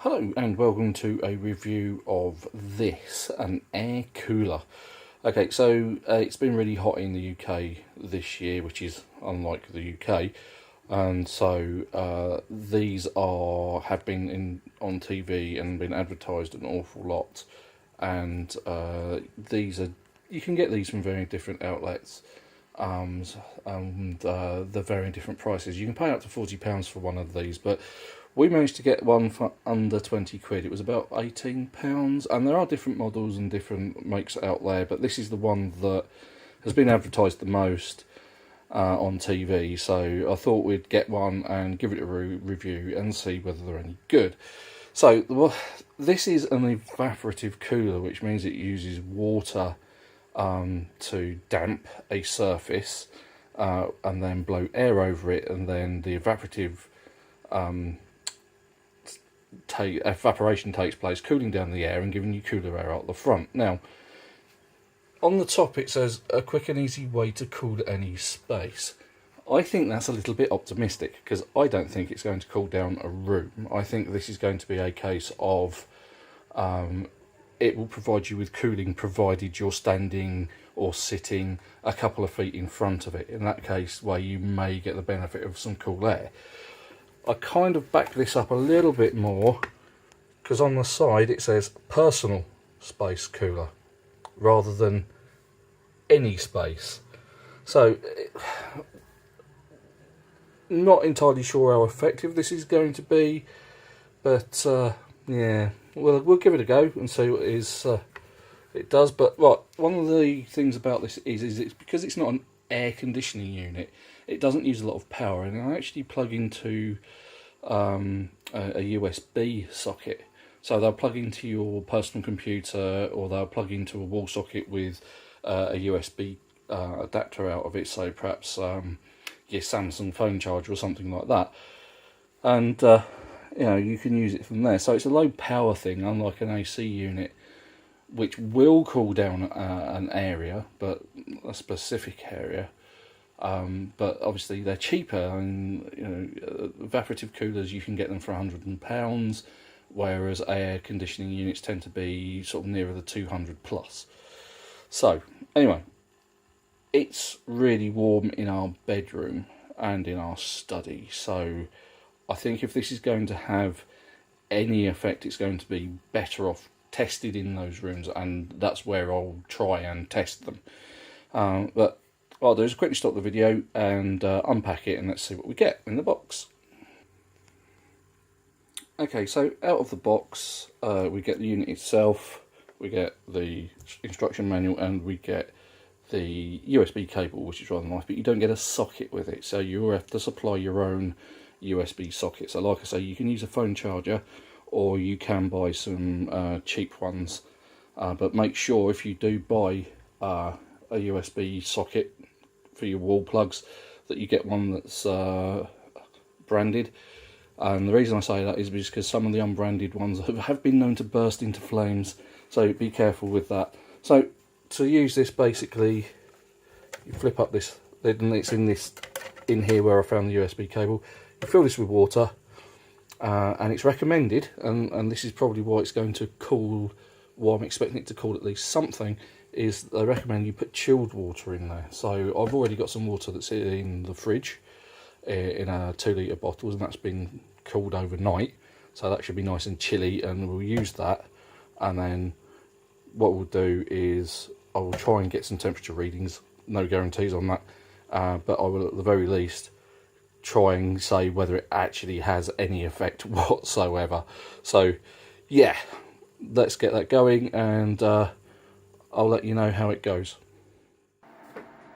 Hello and welcome to a review of an air cooler. Okay, so it's been really hot in the UK this year, which is unlike the UK, and so these have been on TV and been advertised an awful lot, and you can get these from very different outlets, and they're very different prices. You can pay up to £40 for one of these, but we managed to get one for under 20 quid. It was about £18, and there are different models and different makes out there, but this is the one that has been advertised the most on TV, so I thought we'd get one and give it a review and see whether they're any good. So this is an evaporative cooler, which means it uses water to damp a surface and then blow air over it, and then the evaporation takes place, cooling down the air and giving you cooler air out the front. Now, on the top it says a quick and easy way to cool any space. I think that's a little bit optimistic, because I don't think it's going to cool down a room. I think this is going to be a case of it will provide you with cooling provided you're standing or sitting a couple of feet in front of it. In that case, where you may get the benefit of some cool air. I kind of back this up a little bit more, because on the side it says personal space cooler rather than any space. So, not entirely sure how effective this is going to be, but yeah, we'll give it a go and see what it does. But one of the things about this is it's because it's not an air conditioning unit, it doesn't use a lot of power, and I actually plug into a USB socket. So they'll plug into your personal computer, or they'll plug into a wall socket with a USB adapter out of it, so perhaps your Samsung phone charger or something like that, and you can use it from there. So it's a low power thing, unlike an AC unit, which will cool down an area, but a specific area. But obviously they're cheaper, and evaporative coolers, you can get them for £100, whereas air conditioning units tend to be sort of nearer the 200 plus. So anyway, it's really warm in our bedroom and in our study, so I think if this is going to have any effect, it's going to be better off tested in those rooms, and that's where I'll try and test them. But what I'll do is quickly stop the video and unpack it, and let's see what we get in the box. Okay, so out of the box we get the unit itself, we get the instruction manual, and we get the USB cable, which is rather nice, but you don't get a socket with it, so you have to supply your own USB socket. So like I say, you can use a phone charger, or you can buy some cheap ones, but make sure if you do buy a USB socket for your wall plugs that you get one that's branded. And the reason I say that is because some of the unbranded ones have been known to burst into flames, so be careful with that. So to use this, basically you flip up this lid, and it's in here where I found the USB cable. You fill this with water, and it's recommended, and this is probably why it's going to cool, well, I'm expecting it to cool at least something, is they recommend you put chilled water in there. So I've already got some water that's in the fridge in a 2 litre bottles, and that's been cooled overnight, so that should be nice and chilly, and we'll use that. And then what we'll do is I will try and get some temperature readings, no guarantees on that, but I will at the very least try and say whether it actually has any effect whatsoever. So yeah, let's get that going, and I'll let you know how it goes.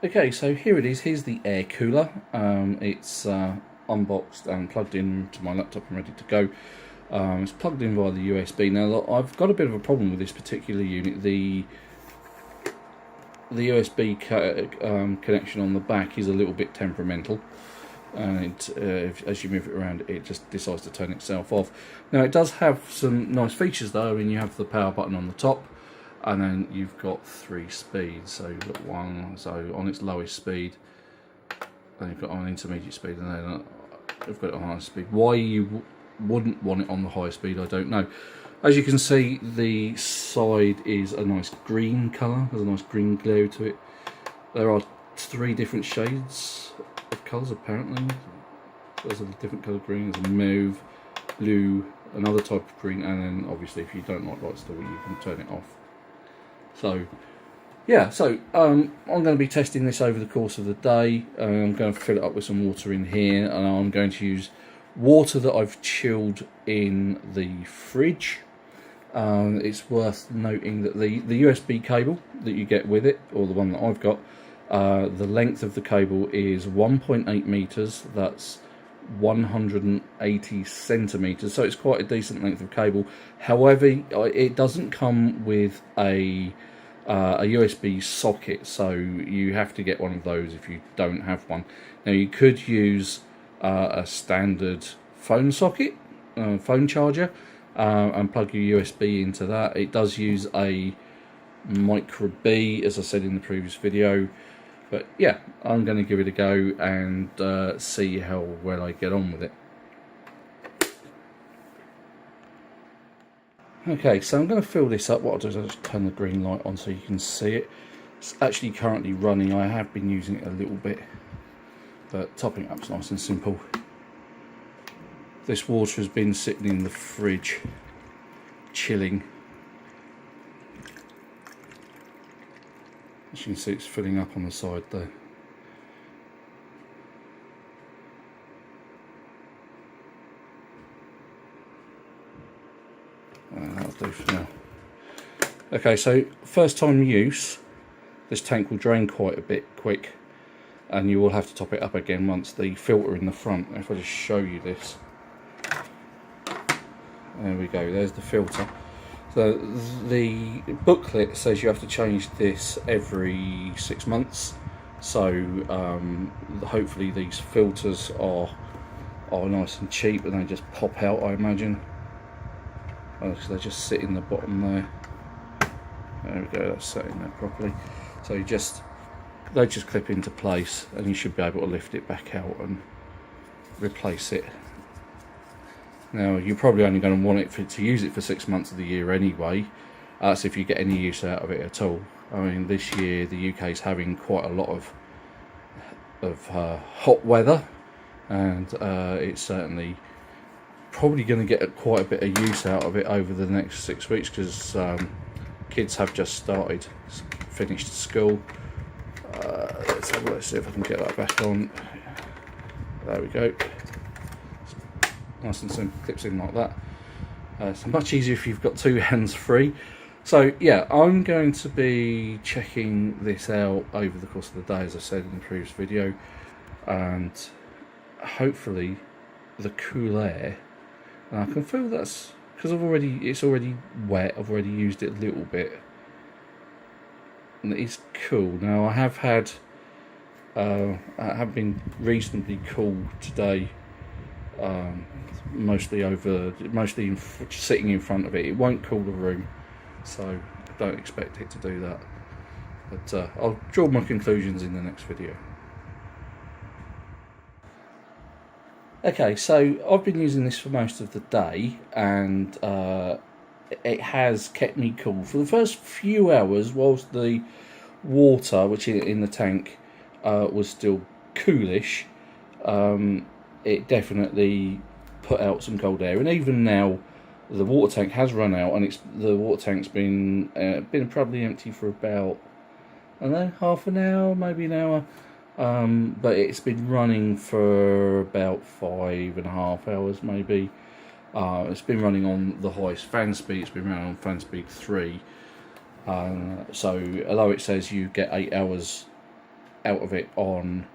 Okay, so here it is. Here's the air cooler. It's unboxed and plugged in to my laptop and ready to go. It's plugged in via the USB. Now, I've got a bit of a problem with this particular unit. The USB connection on the back is a little bit temperamental, and as you move it around, it just decides to turn itself off. Now, it does have some nice features though. I mean, you have the power button on the top, and then you've got 3 speeds. So you've got one, so on its lowest speed, then you've got on intermediate speed, and then you've got it on high speed. Why you wouldn't want it on the high speed, I don't know. As you can see, the side is a nice green colour, there's a nice green glow to it. There are 3 different shades of colours apparently. There's a different colour green, there's a mauve, blue, another type of green, and then obviously if you don't like light still, you can turn it off. So yeah, so I'm going to be testing this over the course of the day. I'm going to fill it up with some water in here, and I'm going to use water that I've chilled in the fridge. It's worth noting that the USB cable that you get with it, or the one that I've got, the length of the cable is 1.8 meters. That's 180 centimeters, so it's quite a decent length of cable. However, it doesn't come with a USB socket, so you have to get one of those if you don't have one. Now you could use a standard phone socket, phone charger, and plug your USB into that. It does use a micro B, as I said in the previous video, but yeah, I'm going to give it a go and see how well I get on with it. Okay, so I'm going to fill this up. What I'll do is I'll just turn the green light on so you can see it. It's actually currently running. I have been using it a little bit, but topping it up's nice and simple. This water has been sitting in the fridge, chilling. As you can see, it's filling up on the side there. That'll do for now. Okay, so first time use, this tank will drain quite a bit quick, and you will have to top it up again once the filter in the front. If I just show you this, there we go, there's the filter. So the booklet says you have to change this every 6 months, so hopefully these filters are nice and cheap and they just pop out, I imagine. So they just sit in the bottom there. There we go, that's set in there properly. So they just clip into place, and you should be able to lift it back out and replace it. Now you're probably only going to want it to use it for 6 months of the year anyway. That's if you get any use out of it at all. I mean, this year the UK is having quite a lot of hot weather, and it's certainly probably going to get quite a bit of use out of it over the next 6 weeks, because kids have just finished school. Let's see if I can get that back on. There we go. Nice and simple, clips in like that. It's much easier if you've got 2 hands free. So yeah, I'm going to be checking this out over the course of the day, as I said in the previous video, and hopefully the cool air. And I can feel that's because it's already wet. I've already used it a little bit, and it's cool. Now I have been reasonably cool today. Mostly sitting in front of it. It won't cool the room, so don't expect it to do that. But I'll draw my conclusions in the next video. Okay, so I've been using this for most of the day, and it has kept me cool for the first few hours whilst the water, which in the tank, was still coolish. It definitely put out some cold air, and even now the water tank has run out, and the water tank's been probably empty for about, I don't know, half an hour, maybe an hour. But it's been running for about 5.5 hours maybe. It's been running on the highest fan speed. It's been running on fan speed 3. So although it says you get 8 hours out of it on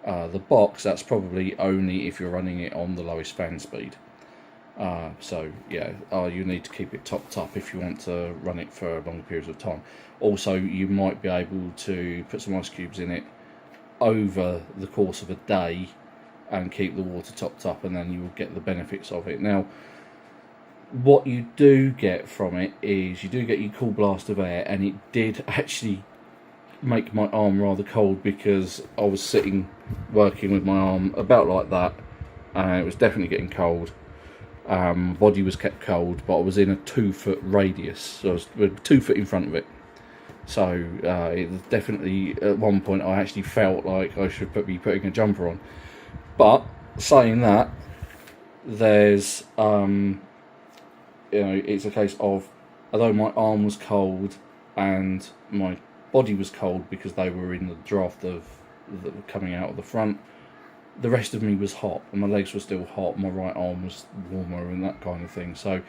the box, that's probably only if you're running it on the lowest fan speed. So yeah, you need to keep it topped up if you want to run it for longer periods of time. Also, you might be able to put some ice cubes in it over the course of a day and keep the water topped up, and then you will get the benefits of it. Now, what you do get from it is you do get your cool blast of air, and it did actually make my arm rather cold, because I was sitting working with my arm about like that, and it was definitely getting cold. Body was kept cold, but I was in a 2-foot radius, so I was 2 foot in front of it. So it was definitely, at one point I actually felt like I should be putting a jumper on. But saying that, there's it's a case of, although my arm was cold and my body was cold because they were in the draft of coming out of the front, the rest of me was hot, and my legs were still hot, my right arm was warmer and that kind of thing. So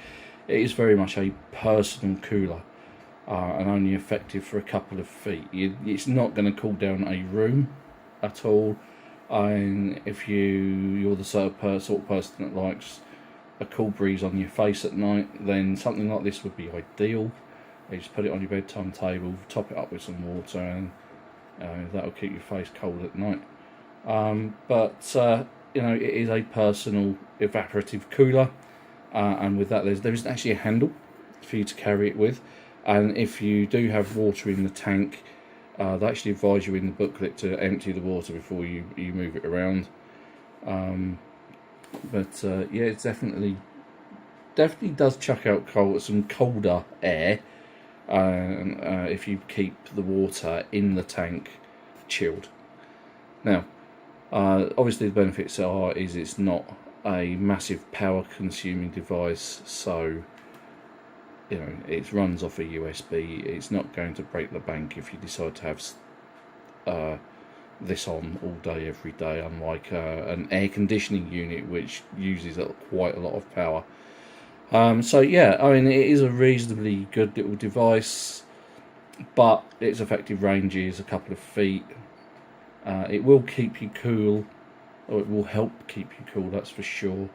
it is very much a personal cooler, and only effective for a couple of feet. It's not going to cool down a room at all, and if you're the sort of person that likes a cool breeze on your face at night, then something like this would be ideal. You just put it on your bedtime table, top it up with some water, and that'll keep your face cold at night. It is a personal evaporative cooler, and with that there isn't actually a handle for you to carry it with. And if you do have water in the tank, they actually advise you in the booklet to empty the water before you move it around. Yeah, it definitely does chuck out some colder air, if you keep the water in the tank chilled. Now, obviously the benefits is it's not a massive power consuming device, so it runs off a USB. It's not going to break the bank if you decide to have this on all day every day, unlike an air conditioning unit which uses quite a lot of power. So yeah, I mean, it is a reasonably good little device, but its effective range is a couple of feet. It will keep you cool, or it will help keep you cool, that's for sure.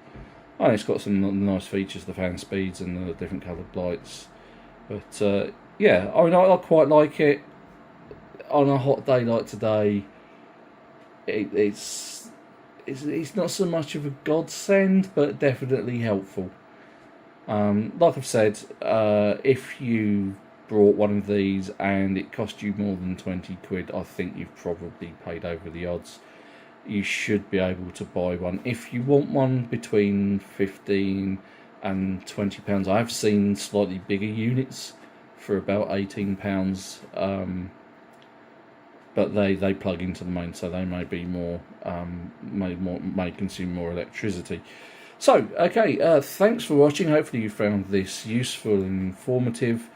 And it's got some nice features, the fan speeds and the different coloured lights. But yeah, I mean, I quite like it. On a hot day like today, it's not so much of a godsend, but definitely helpful. Like I've said, if you brought one of these and it cost you more than 20 quid, I think you've probably paid over the odds. You should be able to buy one. If you want one between 15 and 20 pounds, I've seen slightly bigger units for about 18 pounds, but they plug into the main, so they may be may consume more electricity. So, okay, thanks for watching. Hopefully you found this useful and informative.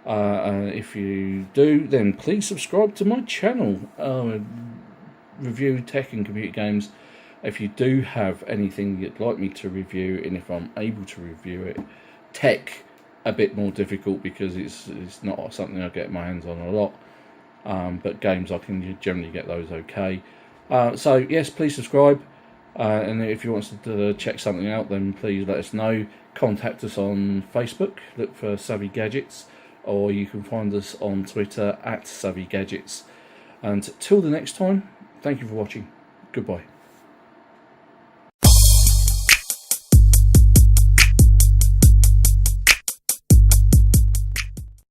If you do, then please subscribe to my channel. Review tech and computer games. If you do have anything you'd like me to review, and if I'm able to review it, tech a bit more difficult because it's not something I get my hands on a lot. But games, I can generally get those okay. So yes, please subscribe. And if you want to check something out, then please let us know. Contact us on Facebook, look for Savvy Gadgetz, or you can find us on Twitter @SavvyGadgets. And till the next time, thank you for watching. Goodbye.